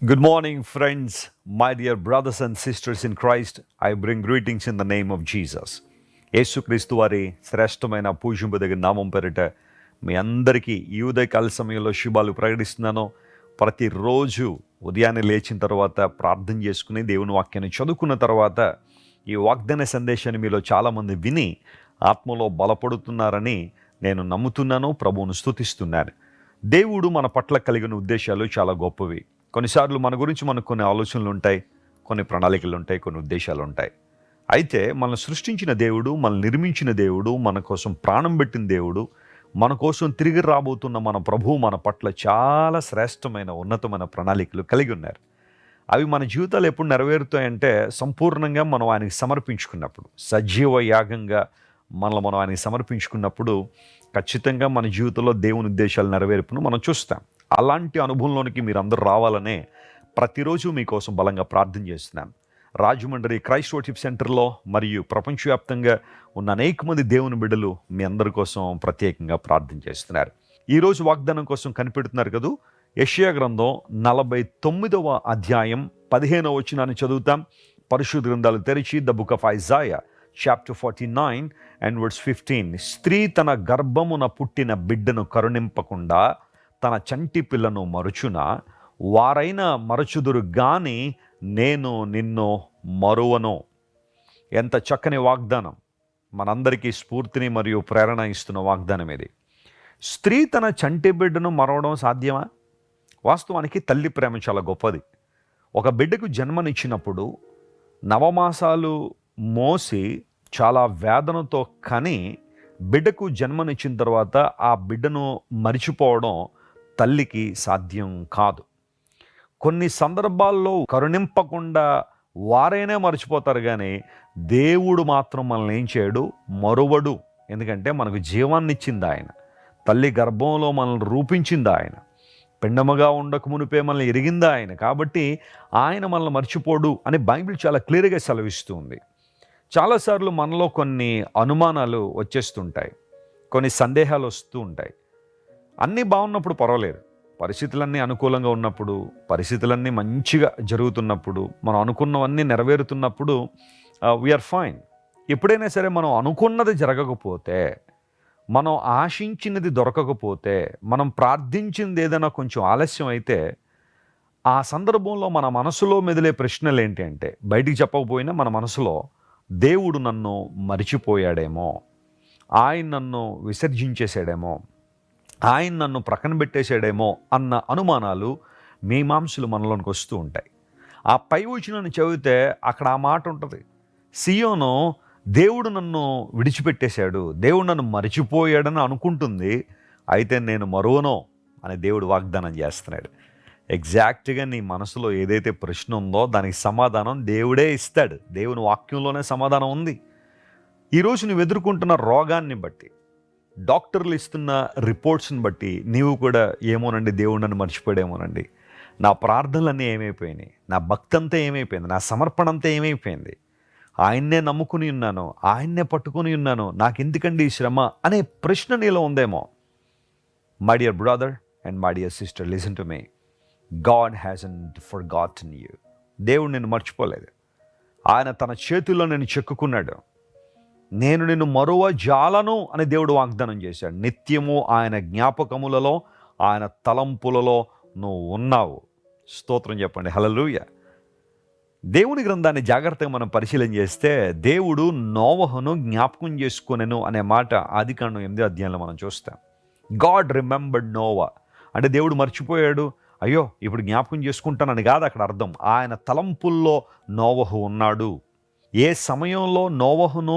Good morning, friends, my dear brothers and sisters in Christ. I bring greetings in the name of Jesus. యేసుక్రీస్తు వారి శ్రేష్టమైన పూజింపదగిన నామం పేరిట మీ అందరికీ ఈ ఉదయకాల సమయంలో శుభాలు ప్రకటిస్తున్నాను. ప్రతిరోజు ఉదయాన్నే లేచిన తర్వాత ప్రార్థన చేసుకుని దేవుని వాక్యాన్ని చదువుకున్న తర్వాత ఈ వాగ్దాన సందేశాన్ని మీలో చాలామంది విని ఆత్మలో బలపడుతున్నారని నేను నమ్ముతున్నాను. ప్రభువును స్తుతిస్తున్నాను. దేవుడు మన పట్ల కలిగిన ఉద్దేశాలు చాలా గొప్పవి. కొన్నిసార్లు మన గురించి మనకు కొన్ని ఆలోచనలు ఉంటాయి, కొన్ని ప్రణాళికలు ఉంటాయి, కొన్ని ఉద్దేశాలు ఉంటాయి. అయితే మనల్ని సృష్టించిన దేవుడు, మనల్ని నిర్మించిన దేవుడు, మన కోసం ప్రాణం పెట్టిన దేవుడు, మన కోసం తిరిగి రాబోతున్న మన ప్రభువు మన పట్ల చాలా శ్రేష్టమైన ఉన్నతమైన ప్రణాళికలు కలిగి ఉన్నారు. అవి మన జీవితాలు ఎప్పుడు నెరవేరుతాయంటే సంపూర్ణంగా మనం ఆయనకి సమర్పించుకున్నప్పుడు, సజీవ యాగంగా మనం ఆయనకి సమర్పించుకున్నప్పుడు ఖచ్చితంగా మన జీవితంలో దేవుని ఉద్దేశాలు నెరవేర్పును మనం చూస్తాం. అలాంటి అనుభవంలోనికి మీరందరూ రావాలనే ప్రతిరోజు మీకోసం బలంగా ప్రార్థన చేస్తున్నాం. రాజమండ్రి క్రైస్ట్ వర్షిప్ సెంటర్లో మరియు ప్రపంచవ్యాప్తంగా ఉన్న అనేక మంది దేవుని బిడ్డలు మీ అందరి కోసం ప్రత్యేకంగా ప్రార్థన చేస్తున్నారు. ఈరోజు వాగ్దానం కోసం కనిపెడుతున్నారు కదా. యెషయా గ్రంథం 49వ అధ్యాయం 15వ వచనాన్ని చదువుతాం. పరిశుద్ధ గ్రంథాలు తెరిచి the book of Isaiah chapter 49 and verse 15. స్త్రీ తన గర్భమున పుట్టిన బిడ్డను కరుణింపకుండా తన చంటి పిల్లను మరుచున, వారైనా మరచుదురు గాని నేను నిన్ను మరువను. ఎంత చక్కని వాగ్దానం! మనందరికీ స్ఫూర్తిని మరియు ప్రేరణ ఇస్తున్న వాగ్దానం ఇది. స్త్రీ తన చంటి బిడ్డను మరవడం సాధ్యమా? వాస్తవానికి తల్లి ప్రేమ చాలా గొప్పది. ఒక బిడ్డకు జన్మనిచ్చినప్పుడు నవమాసాలు మోసి చాలా వేదనతో కని బిడ్డకు జన్మనిచ్చిన తర్వాత ఆ బిడ్డను మరిచిపోవడం తల్లికి సాధ్యం కాదు. కొన్ని సందర్భాల్లో కరుణింపకుండా వారైనా మర్చిపోతారు, కానీ దేవుడు మాత్రం మనల్ని ఏం చేయడు, మరువడు. ఎందుకంటే మనకు జీవాన్ని ఇచ్చింది ఆయన, తల్లి గర్భంలో మనల్ని రూపించింది ఆయన, పిండముగా ఉండక మునిపే మనల్ని ఎరిగింది ఆయన. కాబట్టి ఆయన మనల్ని మర్చిపోడు అని బైబిల్ చాలా క్లియర్గా సెలవిస్తుంది. చాలాసార్లు మనలో కొన్ని అనుమానాలు వచ్చేస్తుంటాయి, కొన్ని సందేహాలు వస్తూ ఉంటాయి. అన్నీ బాగున్నప్పుడు పర్వాలేదు, పరిస్థితులన్నీ అనుకూలంగా ఉన్నప్పుడు, పరిస్థితులన్నీ మంచిగా జరుగుతున్నప్పుడు, మనం అనుకున్నవన్నీ నెరవేరుతున్నప్పుడు వీఆర్ ఫైన్. ఎప్పుడైనా సరే మనం అనుకున్నది జరగకపోతే, మనం ఆశించినది దొరకకపోతే, మనం ప్రార్థించింది ఏదైనా కొంచెం ఆలస్యం అయితే, ఆ సందర్భంలో మన మనసులో మెదిలే ప్రశ్నలు ఏంటి అంటే, బయటికి చెప్పకపోయినా మన మనసులో దేవుడు నన్ను మరిచిపోయాడేమో, ఆయన నన్ను విసర్జించేసాడేమో, ఆయన నన్ను ప్రక్కన పెట్టేశాడేమో అన్న అనుమానాలు మీమాంసలు మనలోనికి వస్తూ ఉంటాయి. ఆ పై వచనాన్ని చదివితే అక్కడ ఆ మాట ఉంటుంది, సియోను దేవుడు నన్ను విడిచిపెట్టేశాడు, దేవుడు నన్ను మరిచిపోయాడని అనుకుంటుంది, అయితే నేను మరువను అని దేవుడు వాగ్దానం చేస్తున్నాడు. ఎగ్జాక్ట్గా నీ మనసులో ఏదైతే ప్రశ్న ఉందో దానికి సమాధానం దేవుడే ఇస్తాడు. దేవుని వాక్యంలోనే సమాధానం ఉంది. ఈరోజు నువ్వు ఎదుర్కొంటున్న రోగాన్ని బట్టి, డాక్టర్లు ఇస్తున్న రిపోర్ట్స్ని బట్టి నీవు కూడా ఏమోనండి, దేవుడు నన్ను మర్చిపోయాడేమోనండి, నా ప్రార్థనలన్నీ ఏమైపోయినాయి, నా భక్తి అంతా ఏమైపోయింది, నా సమర్పణ అంతా ఏమైపోయింది, ఆయన్నే నమ్ముకుని ఉన్నాను, ఆయన్నే పట్టుకుని ఉన్నాను, నాకెందుకండి ఈ శ్రమ అనే ప్రశ్న నీలో ఉందేమో. My dear brother and my dear sister, listen to me. God hasn't forgotten you. దేవుడు నిన్ను మర్చిపోలేదు. ఆయన తన చేతుల్లో నిన్ను చెక్కుకున్నాడు. నేను నిన్ను మరువ జాలను అని దేవుడు వాగ్దానం చేశాడు. నిత్యము ఆయన జ్ఞాపకములలో, ఆయన తలంపులలో నువ్వు ఉన్నావు. స్తోత్రం చెప్పండి, హల్లెలూయా. దేవుని గ్రంథాన్ని జాగ్రత్తగా మనం పరిశీలన చేస్తే, దేవుడు నోవహును జ్ఞాపకం చేసుకొనెను అనే మాట ఆదికాండం 8వ అధ్యాయంలో మనం చూస్తాం. గాడ్ రిమెంబర్డ్ నోవా అంటే దేవుడు మర్చిపోయాడు, అయ్యో ఇప్పుడు జ్ఞాపకం చేసుకుంటానని కాదు అక్కడ అర్థం. ఆయన తలంపుల్లో నోవహు ఉన్నాడు. ఏ సమయంలో నోవహును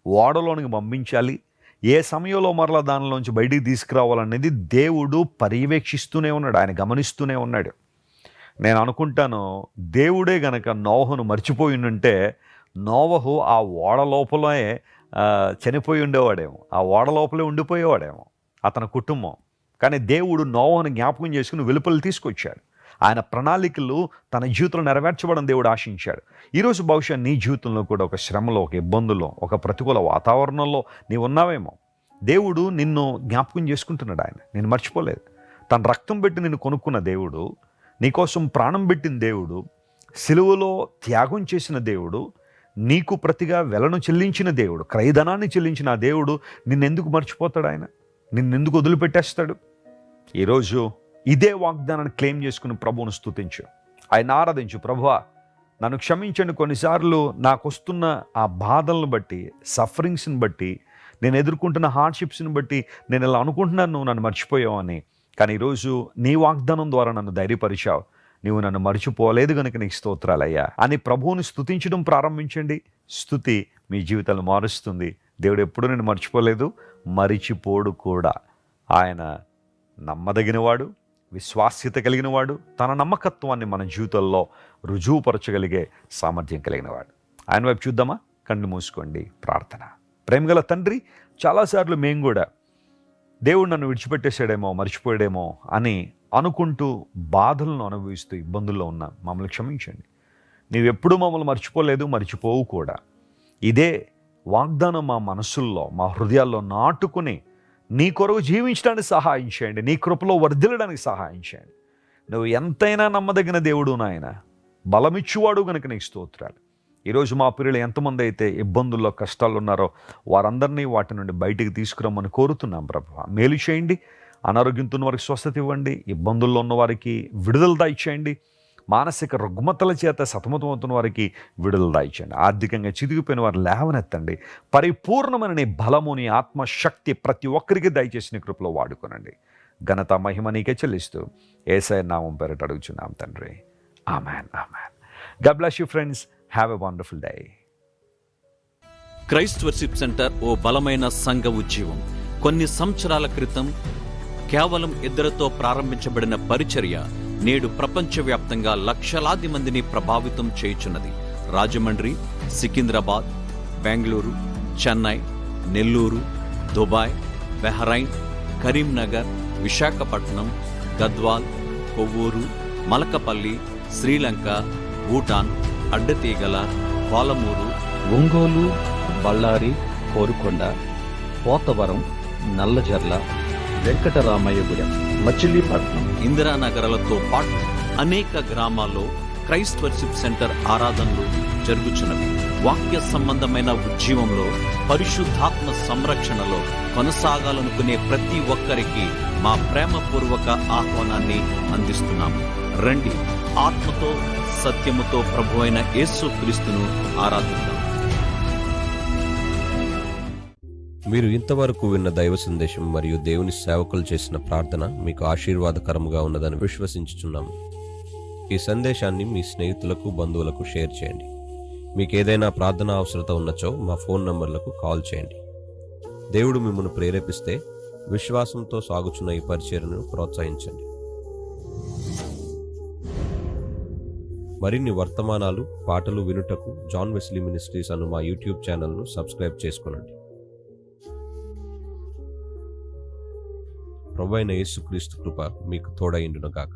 ఓడలోనికి పంపించాలి, ఏ సమయంలో మరలా దానిలోంచి బయటికి తీసుకురావాలనేది దేవుడు పర్యవేక్షిస్తూనే ఉన్నాడు, ఆయన గమనిస్తూనే ఉన్నాడు. నేను అనుకుంటాను, దేవుడే గనక నోవహును మర్చిపోయి ఉంటే నోవహు ఆ ఓడ లోపలే చనిపోయి ఉండేవాడేమో, ఆ ఓడ లోపలే ఉండిపోయేవాడేమో అతని కుటుంబం. కానీ దేవుడు నోవహును జ్ఞాపకం చేసుకుని వెలుపలు తీసుకొచ్చాడు. ఆయన ప్రణాళికలు తన జీవితంలో నెరవేర్చబడని దేవుడు ఆశించాడు. ఈరోజు బహుశా నీ జీవితంలో కూడా ఒక శ్రమలో, ఒక ఇబ్బందుల్లో, ఒక ప్రతికూల వాతావరణంలో నీవు ఉన్నావేమో. దేవుడు నిన్ను జ్ఞాపకం చేసుకుంటున్నాడు. ఆయన నిన్ను మర్చిపోలేదు. తన రక్తం పెట్టి నిన్ను కొనుక్కున్న దేవుడు నీకోసం ప్రాణం పెట్టిన దేవుడు, సిలువలో త్యాగం చేసిన దేవుడు, నీకు ప్రతిగా వెలను చెల్లించిన దేవుడు, క్రయధనాన్ని చెల్లించిన ఆ దేవుడు నిన్నెందుకు మర్చిపోతాడు? ఆయన నిన్నెందుకు వదిలిపెట్టేస్తాడు? ఈరోజు ఇదే వాగ్దానాన్ని క్లెయిమ్ చేసుకుని ప్రభువును స్తుతించు, ఆయన ఆరాధించు. ప్రభువా, నన్ను క్షమించండి, కొన్నిసార్లు నాకు వస్తున్న ఆ బాధలను బట్టి, సఫరింగ్స్ని బట్టి, నేను ఎదుర్కొంటున్న హార్డ్షిప్స్ని బట్టి నేను ఇలా అనుకుంటున్నాను నువ్వు నన్ను మర్చిపోయావు అని. కానీ ఈరోజు నీ వాగ్దానం ద్వారా నన్ను ధైర్యపరిచావు. నీవు నన్ను మర్చిపోలేదు కనుక నీకు స్తోత్రాలయ్యా అని ప్రభువుని స్తుతించడం ప్రారంభించండి. స్తుతి మీ జీవితాలు మారుస్తుంది. దేవుడు ఎప్పుడూ నేను మర్చిపోలేదు, మరిచిపోడు కూడా. ఆయన నమ్మదగినవాడు, విశ్వాస్యత కలిగినవాడు, తన నమ్మకత్వాన్ని మన జీవితంలో రుజువుపరచగలిగే సామర్థ్యం కలిగినవాడు. ఆయన వైపు చూద్దామా? కళ్ళు మూసుకోండి. ప్రార్థన. ప్రేమగల తండ్రి, చాలాసార్లు మేము కూడా దేవుడు నన్ను విడిచిపెట్టేశాడేమో, మర్చిపోయాడేమో అని అనుకుంటూ బాధలను అనుభవిస్తూ ఇబ్బందుల్లో ఉన్న మమ్మల్ని క్షమించండి. నీవెప్పుడూ మమ్మల్ని మర్చిపోలేదు, మర్చిపోవు కూడా. ఇదే వాగ్దానం మా మనసుల్లో, మా హృదయాల్లో నాటుకుని నీ కొరకు జీవించడానికి సహాయం చేయండి. నీ కృపలో వర్ధిల్లడానికి సహాయం చేయండి. నువ్వు ఎంతైనా నమ్మదగిన దేవుడు నాయన, బలమిచ్చువాడు గనుక నీకు స్తోత్రాలు. ఈరోజు మా పిల్లలు ఎంతమంది అయితే ఇబ్బందుల్లో, కష్టాలు ఉన్నారో వారందరినీ వాటి నుండి బయటికి తీసుకురమ్మని కోరుతున్నాం ప్రభువా. మేలు చేయండి. అనారోగ్యంతో ఉన్న వారికి స్వస్థత ఇవ్వండి. ఇబ్బందుల్లో ఉన్న వారికి విడుదల దయచేయండి. మానసిక రుగ్మతల చేత సతమతమవుతున్న వారికి విడుదల దయచేయండి. ఆర్థికంగా చితికిపోయిన వారు లేవనెత్తండి. పరిపూర్ణమైన నీ బలము, నీ ఆత్మశక్తి ప్రతి ఒక్కరికి దయచేసి నీ కృపలో వాడుకోనండి. ఘనత మహిమ నీకే చెల్లిస్తూ యేసయ్య నామం పేరిట అడుగుచున్నాం తండ్రి. Amen, amen. God bless you friends. Have a wonderful day. Christ worship centre ఓ బలమైన సంఘ ఉద్యమం. కొన్ని సంవత్సరాల క్రితం కేవలం ఇద్దరితో ప్రారంభించబడిన పరిచర్య నేడు ప్రపంచవ్యాప్తంగా లక్షలాది మందిని ప్రభావితం చేయుచున్నది. రాజమండ్రి, సికింద్రాబాద్, బెంగళూరు, చెన్నై, నెల్లూరు, దుబాయ్, బెహ్రైన్, కరీంనగర్, విశాఖపట్నం, గద్వాల్, కొవ్వూరు, మలకపల్లి, శ్రీలంక, భూటాన్, అడ్డతీగల, పాలమూరు, ఒంగోలు, బళ్ళారి, కోరుకొండ, పోతవరం, నల్లజర్ల, వెంకటరామయ్యగూడెం, మచిలీపట్నం, ఇందిరానగర్లతో పాటు అనేక గ్రామాల్లో క్రైస్ట్ వర్షిప్ సెంటర్ ఆరాధనలు జరుగుచున్నవి. వాక్య సంబంధమైన ఉద్యమంలో, పరిశుద్ధాత్మ సంరక్షణలో కొనసాగాలనుకునే ప్రతి ఒక్కరికి మా ప్రేమపూర్వక ఆహ్వానాన్ని అందిస్తున్నాము. రండి, ఆత్మతో సత్యముతో ప్రభువైన యేసు క్రీస్తును ఆరాధిద్దాం. మీరు ఇంతవరకు విన్న దైవ సందేశం మరియు దేవుని సేవకులు చేసిన ప్రార్థన మీకు ఆశీర్వాదకరముగా ఉన్నదని విశ్వసించుచున్నాము. ఈ సందేశాన్ని మీ స్నేహితులకు, బంధువులకు షేర్ చేయండి. మీకు ఏదైనా ప్రార్థన అవసరత ఉన్నచో మా ఫోన్ నంబర్లకు కాల్ చేయండి. దేవుడు మిమ్మల్ని ప్రేరేపిస్తే విశ్వాసంతో సాగుచున్న ఈ పరిచర్యను ప్రోత్సహించండి. మరిన్ని వర్తమానాలు, పాటలు వినుటకు జాన్ వెస్లీ మినిస్ట్రీస్ అను మా యూట్యూబ్ ఛానల్ను సబ్స్క్రైబ్ చేసుకొనండి. ప్రభువైన యేసుక్రీస్తు కృప మీకు తోడైండును గాక.